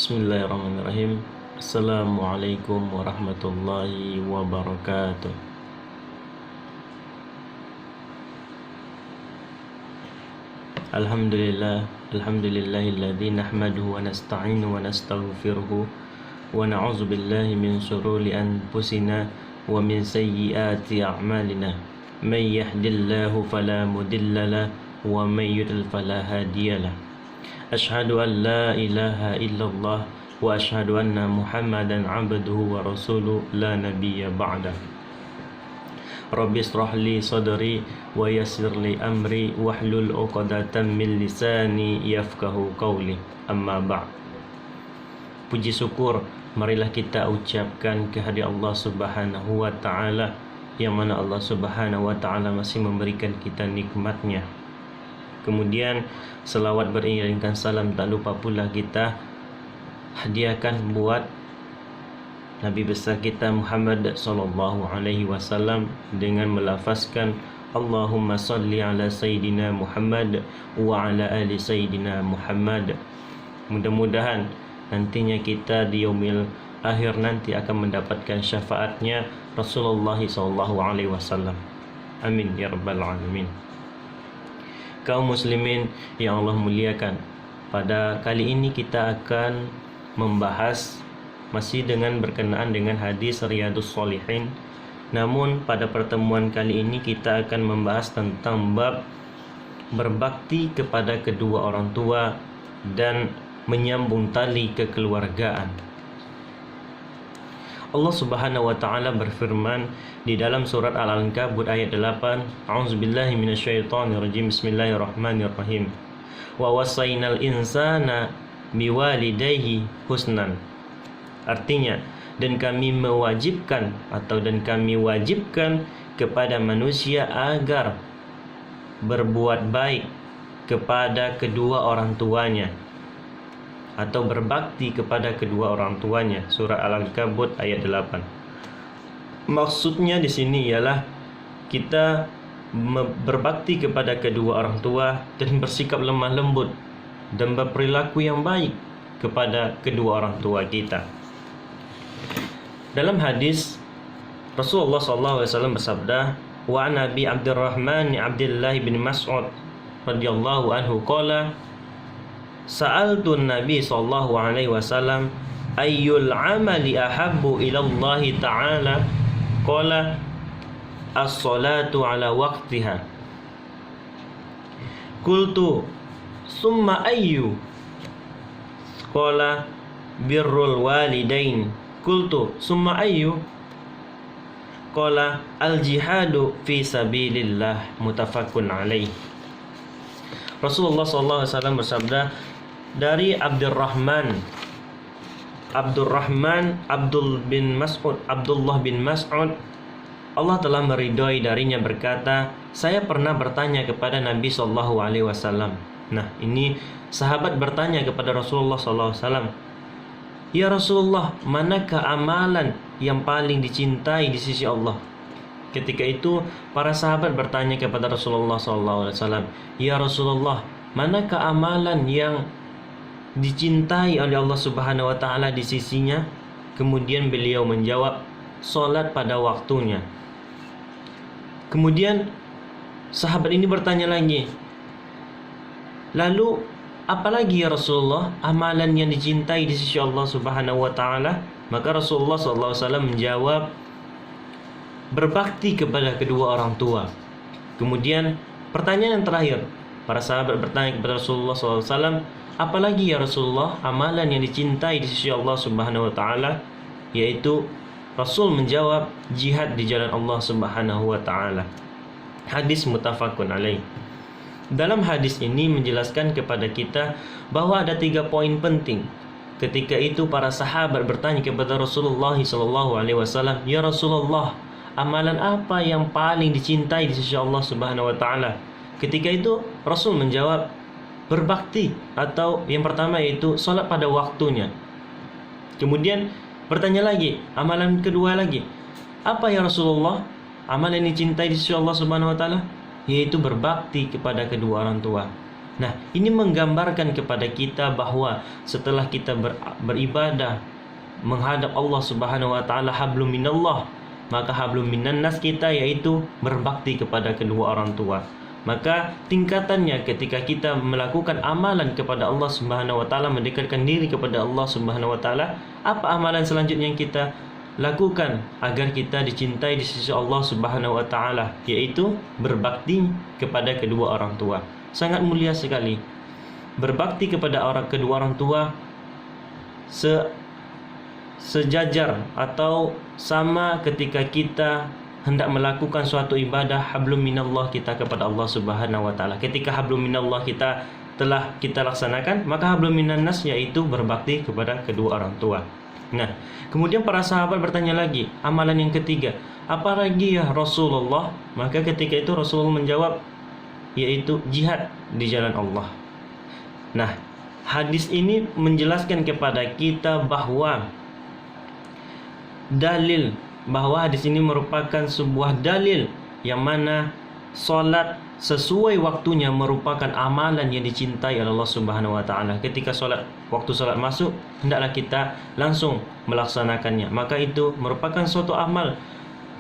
Bismillahirrahmanirrahim. Assalamualaikum warahmatullahi wabarakatuh. Alhamdulillahilladzi nahmaduhu wa nasta'inuhu wa nastaghfiruhu wa na'udzu billahi min shururi anfusina wa min sayyiati a'malina. May yahdihillahu fala mudilla lahu wa may yudlil fala hadiya lahu. Asyhadu an la ilaha illallah wa asyhadu anna Muhammadan abduhu wa rasuluhu la nabiyya ba'dah. Rabbi shrah li sadri wa yassir li amri wahlul 'uqdatam min lisani yafqahu qawli. Amma ba'd. Puji syukur marilah kita ucapkan kehadirat Allah Subhanahu wa taala, yang mana Allah Subhanahu wa taala masih memberikan kita nikmatnya. Kemudian selawat beriringkan salam tak lupa pula kita hadiahkan buat Nabi besar kita Muhammad sallallahu alaihi wasallam dengan melafazkan Allahumma salli ala Sayyidina Muhammad wa ala ali Sayyidina Muhammad. Mudah-mudahan nantinya kita di yaumil akhir nanti akan mendapatkan syafaatnya Rasulullah sallallahu alaihi wasallam. Amin ya rabbal alamin. Kaum muslimin yang Allah muliakan, pada kali ini kita akan membahas masih dengan berkenaan dengan hadis Riyadhus Shalihin. Namun pada pertemuan kali ini kita akan membahas tentang bab berbakti kepada kedua orang tua dan menyambung tali kekeluargaan. Allah Subhanahu wa taala berfirman di dalam surat Al-Ankabut ayat 8, A'udzubillahi minasyaitonirrajim. Bismillahirrahmanirrahim. Wa wasainal insana biwalidayhi husnan. Artinya, dan kami mewajibkan kepada manusia agar berbuat baik kepada kedua orang tuanya atau berbakti kepada kedua orang tuanya. Surah Al-Ankabut ayat 8. Maksudnya di sini ialah kita berbakti kepada kedua orang tua dan bersikap lemah lembut dan berperilaku yang baik kepada kedua orang tua kita. Dalam hadis Rasulullah SAW bersabda, wa Nabi Abdurrahman Abdullah bin Mas'ud radhiyallahu anhu qala sa'altu Nabi sallallahu alaihi wasallam ayyul amali ahabbu ila Allah ta'ala qala as-salatu ala waqtiha. Qultu summa ayyu qala birrul walidain. Qultu summa ayyu qala al-jihadu fi sabilillah. Muttafaqun alaih. Rasulullah SAW bersabda dari Abdullah bin Mas'ud, Allah telah meridhoi darinya, berkata, saya pernah bertanya kepada Nabi sallallahu alaihi wasallam. Nah, ini sahabat bertanya kepada Rasulullah sallallahu alaihi wasallam, ya Rasulullah, manakah amalan yang paling dicintai di sisi Allah? Ketika itu para sahabat bertanya kepada Rasulullah sallallahu alaihi wasallam, ya Rasulullah, manakah amalan yang dicintai oleh Allah Subhanahu wa taala di sisinya? Kemudian beliau menjawab, salat pada waktunya. Kemudian sahabat ini bertanya lagi, lalu apalagi ya Rasulullah amalan yang dicintai di sisi Allah Subhanahu wa taala? Maka Rasulullah sallallahu alaihi wasallam menjawab, berbakti kepada kedua orang tua. Kemudian pertanyaan yang terakhir, para sahabat bertanya kepada Rasulullah SAW, apalagi ya Rasulullah amalan yang dicintai di sisi Allah Subhanahu wa taala? Yaitu Rasul menjawab, jihad di jalan Allah Subhanahu wa taala. Hadis muttafaqun alaih. Dalam hadis ini menjelaskan kepada kita bahwa ada 3 poin penting. Ketika itu para sahabat bertanya kepada Rasulullah SAW, ya Rasulullah, amalan apa yang paling dicintai di sisi Allah Subhanahu wa taala? Ketika itu Rasul menjawab, berbakti, atau yang pertama yaitu salat pada waktunya. Kemudian bertanya lagi, amalan kedua lagi, apa ya Rasulullah amalan yang dicintai di sisi Allah Subhanahu wa taala? Yaitu berbakti kepada kedua orang tua. Nah, ini menggambarkan kepada kita bahwa setelah kita beribadah menghadap Allah Subhanahu wa taala, hablum minallah, maka hablum minannas kita yaitu berbakti kepada kedua orang tua. Maka tingkatannya ketika kita melakukan amalan kepada Allah Subhanahu wa taala, mendekatkan diri kepada Allah Subhanahu wa taala, apa amalan selanjutnya yang kita lakukan agar kita dicintai di sisi Allah Subhanahu wa taala, yaitu berbakti kepada kedua orang tua. Sangat mulia sekali. Berbakti kepada kedua orang tua sejajar atau sama ketika kita hendak melakukan suatu ibadah hablum minallah kita kepada Allah Subhanahu wa taala. Ketika hablum minallah telah kita laksanakan, maka hablum minannas yaitu berbakti kepada kedua orang tua. Nah, kemudian para sahabat bertanya lagi, amalan yang ketiga, apa lagi ya Rasulullah? Maka ketika itu Rasulullah menjawab, yaitu jihad di jalan Allah. Nah, hadis ini menjelaskan kepada kita bahwa hadis ini merupakan sebuah dalil yang mana solat sesuai waktunya merupakan amalan yang dicintai oleh Allah Subhanahu wa taala. Ketika waktu solat masuk, hendaklah kita langsung melaksanakannya. Maka itu merupakan suatu amal,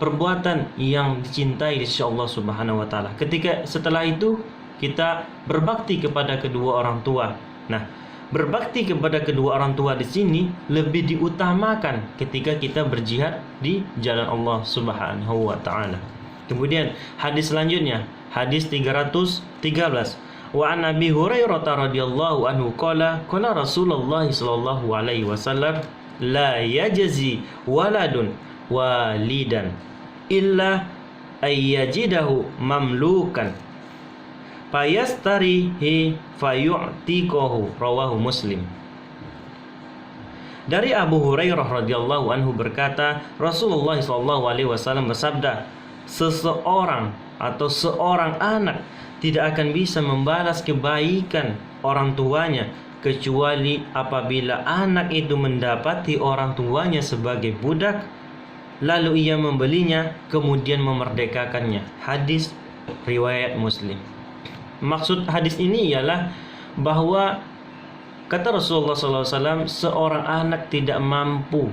perbuatan yang dicintai di sisi Allah Subhanahu wa taala. Setelah itu kita berbakti kepada kedua orang tua. Nah, berbakti kepada kedua orang tua di sini lebih diutamakan ketika kita berjihad di jalan Allah Subhanahu wa taala. Kemudian hadis selanjutnya, hadis 313. Wa an Abi Hurairah radhiyallahu anhu qala Rasulullah sallallahu alaihi wasallam la yajzi waladun walidan illa ayyajidahu mamlukan fayastarihi fayu'tiqahu, rawahu Muslim. Dari Abu Hurairah radhiyallahu anhu berkata, Rasulullah sallallahu alaihi wasallam bersabda, seseorang atau seorang anak tidak akan bisa membalas kebaikan orang tuanya kecuali apabila anak itu mendapati orang tuanya sebagai budak, lalu ia membelinya kemudian memerdekakannya. Hadis riwayat Muslim. Maksud hadis ini ialah bahwa kata Rasulullah SAW, seorang anak tidak mampu,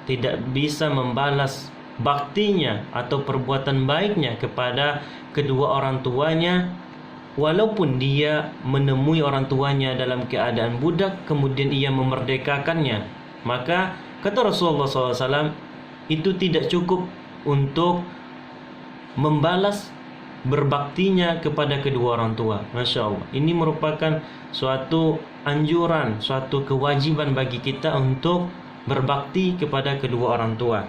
tidak bisa membalas baktinya atau perbuatan baiknya kepada kedua orang tuanya walaupun dia menemui orang tuanya dalam keadaan budak kemudian ia memerdekakannya. Maka kata Rasulullah SAW, itu tidak cukup untuk membalas berbaktinya kepada kedua orang tua. Masya Allah, ini merupakan suatu anjuran, suatu kewajiban bagi kita untuk berbakti kepada kedua orang tua.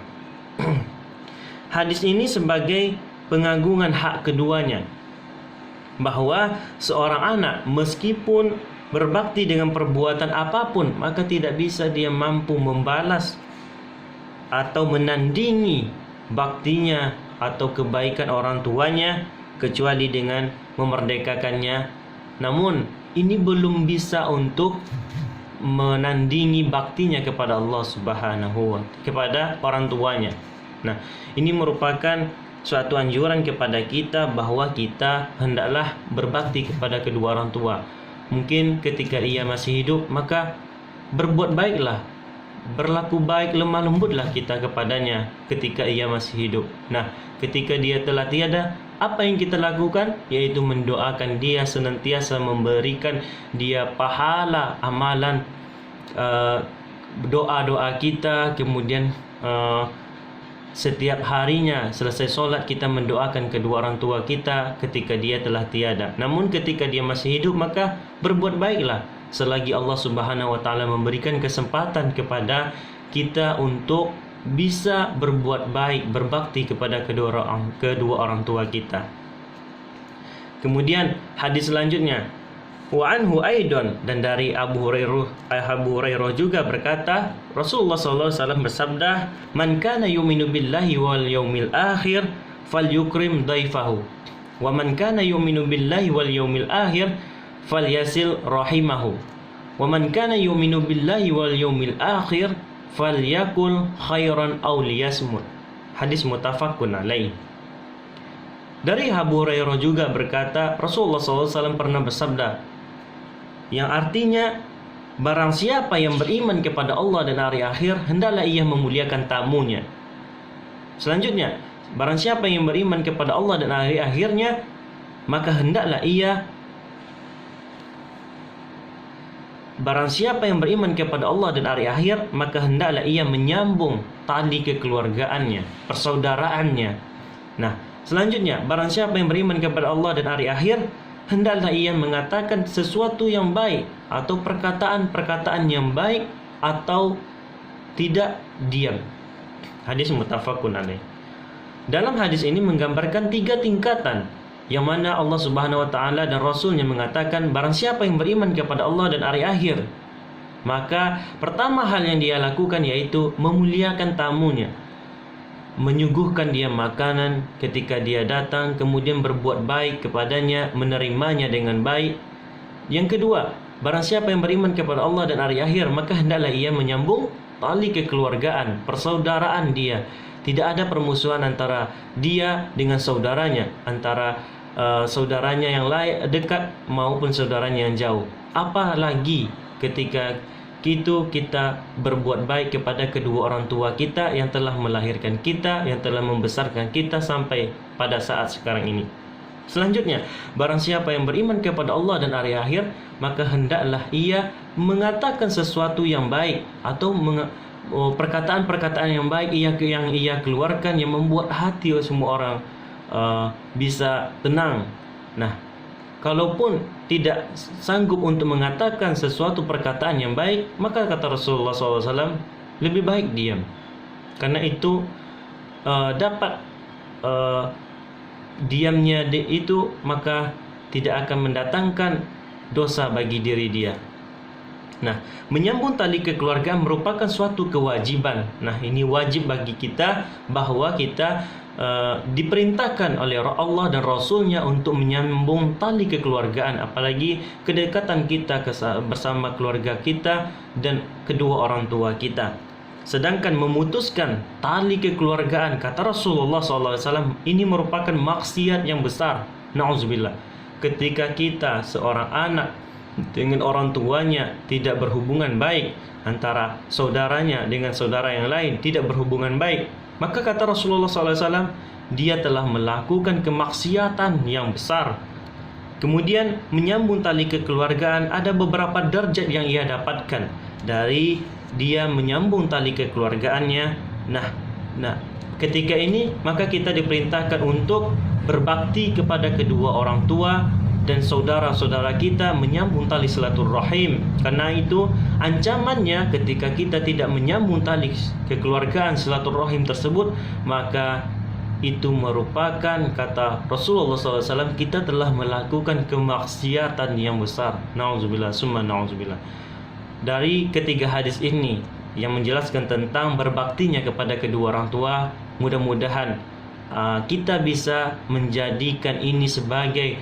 Hadis ini sebagai pengagungan hak keduanya, bahwa seorang anak meskipun berbakti dengan perbuatan apapun, maka tidak bisa dia mampu membalas atau menandingi baktinya atau kebaikan orang tuanya kecuali dengan memerdekakannya. Namun ini belum bisa untuk menandingi baktinya kepada Allah Subhanahu wa taala, kepada orang tuanya. Nah, ini merupakan suatu anjuran kepada kita bahwa kita hendaklah berbakti kepada kedua orang tua. Mungkin ketika ia masih hidup, maka berbuat baiklah, berlaku baik, lemah lembutlah kita kepadanya ketika ia masih hidup. Nah, ketika dia telah tiada, apa yang kita lakukan? Yaitu mendoakan dia, senantiasa memberikan dia pahala amalan doa-doa kita. Kemudian setiap harinya selesai solat kita mendoakan kedua orang tua kita ketika dia telah tiada. Namun ketika dia masih hidup, maka berbuat baiklah selagi Allah Subhanahu wa taala memberikan kesempatan kepada kita untuk bisa berbuat baik, berbakti kepada kedua orang tua kita. Kemudian hadis selanjutnya, wa anhu aidan, dan dari Abu Hurairah juga berkata, Rasulullah SAW bersabda, man kana yu'minu billahi wal yaumil akhir falyukrim daifahu wa man kana yu'minu billahi wal yaumil akhir falyasil rahimahu wa man kana yu'minu billahi wal yaumil akhir falyakul khairan aw liyasmut. Hadis muttafaqun alaih. Dari Abu Hurairah juga berkata, Rasulullah SAW pernah bersabda, yang artinya barang siapa yang beriman kepada Allah dan hari akhir, hendaklah ia memuliakan tamunya. Selanjutnya, barang siapa yang beriman kepada Allah dan hari akhirnya, maka hendaklah ia Barang siapa yang beriman kepada Allah dan hari akhir, maka hendaklah ia menyambung tali kekeluargaannya, persaudaraannya. Nah, selanjutnya, barang siapa yang beriman kepada Allah dan hari akhir, hendaklah ia mengatakan sesuatu yang baik atau perkataan-perkataan yang baik atau tidak diam. Hadis muttafaqun alaih. Dalam hadis ini menggambarkan 3 tingkatan, yang mana Allah Subhanahu wa taala dan Rasulnya mengatakan barang siapa yang beriman kepada Allah dan hari akhir, maka pertama hal yang dia lakukan yaitu memuliakan tamunya, menyuguhkan dia makanan ketika dia datang, kemudian berbuat baik kepadanya, menerimanya dengan baik. Yang kedua, barang siapa yang beriman kepada Allah dan hari akhir, maka hendaklah ia menyambung tali kekeluargaan, persaudaraan dia. Tidak ada permusuhan antara dia dengan saudaranya, antara saudaranya yang dekat maupun saudaranya yang jauh. Apalagi ketika kita berbuat baik kepada kedua orang tua kita yang telah melahirkan kita, yang telah membesarkan kita sampai pada saat sekarang ini. Selanjutnya, barang siapa yang beriman kepada Allah dan hari akhir, maka hendaklah ia mengatakan sesuatu yang baik atau perkataan-perkataan yang baik yang ia keluarkan yang membuat hati semua orang bisa tenang. Nah, kalaupun tidak sanggup untuk mengatakan sesuatu perkataan yang baik, maka kata Rasulullah SAW, lebih baik diam. Karena itu dapat diamnya itu maka tidak akan mendatangkan dosa bagi diri dia. Nah, menyambung tali kekeluargaan merupakan suatu kewajiban. Nah, ini wajib bagi kita bahwa kita diperintahkan oleh Allah dan Rasulnya untuk menyambung tali kekeluargaan, apalagi kedekatan kita bersama keluarga kita dan kedua orang tua kita. Sedangkan memutuskan tali kekeluargaan, kata Rasulullah SAW, ini merupakan maksiat yang besar. Na'udzubillah. Ketika kita seorang anak dengan orang tuanya tidak berhubungan baik, antara saudaranya dengan saudara yang lain tidak berhubungan baik, maka kata Rasulullah SAW, dia telah melakukan kemaksiatan yang besar. Kemudian menyambung tali kekeluargaan, ada beberapa derajat yang ia dapatkan dari dia menyambung tali kekeluargaannya. Nah, ketika ini maka kita diperintahkan untuk berbakti kepada kedua orang tua dan saudara-saudara kita, menyambung tali silaturahim. Karena itu ancamannya ketika kita tidak menyambung tali kekeluargaan silaturahim tersebut, maka itu merupakan, kata Rasulullah SAW, kita telah melakukan kemaksiatan yang besar. Na'udzubillah, summa na'udzubillah. Dari ketiga hadis ini yang menjelaskan tentang berbaktinya kepada kedua orang tua, mudah-mudahan kita bisa menjadikan ini sebagai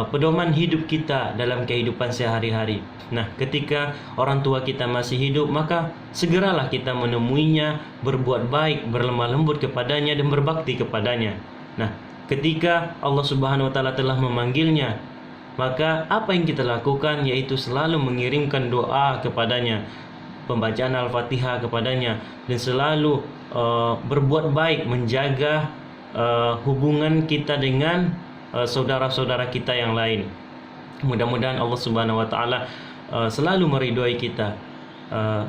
pedoman hidup kita dalam kehidupan sehari-hari. Nah, ketika orang tua kita masih hidup, maka segeralah kita menemuinya, berbuat baik, berlemah lembut kepadanya dan berbakti kepadanya. Nah, ketika Allah Subhanahu wa taala telah memanggilnya, maka apa yang kita lakukan yaitu selalu mengirimkan doa kepadanya, pembacaan Al-Fatihah kepadanya, dan selalu berbuat baik, menjaga hubungan kita dengan saudara-saudara kita yang lain. Mudah-mudahan Allah Subhanahu wa taala selalu meridhoi kita.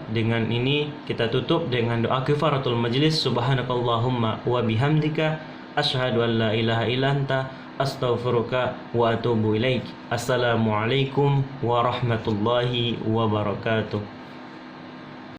Dengan ini kita tutup dengan doa kifaratul majlis. Subhanakallahumma wa bihamdika asyhadu an la ilaha illa anta astaghfiruka wa atubu ilaik. Assalamualaikum warahmatullahi wabarakatuh.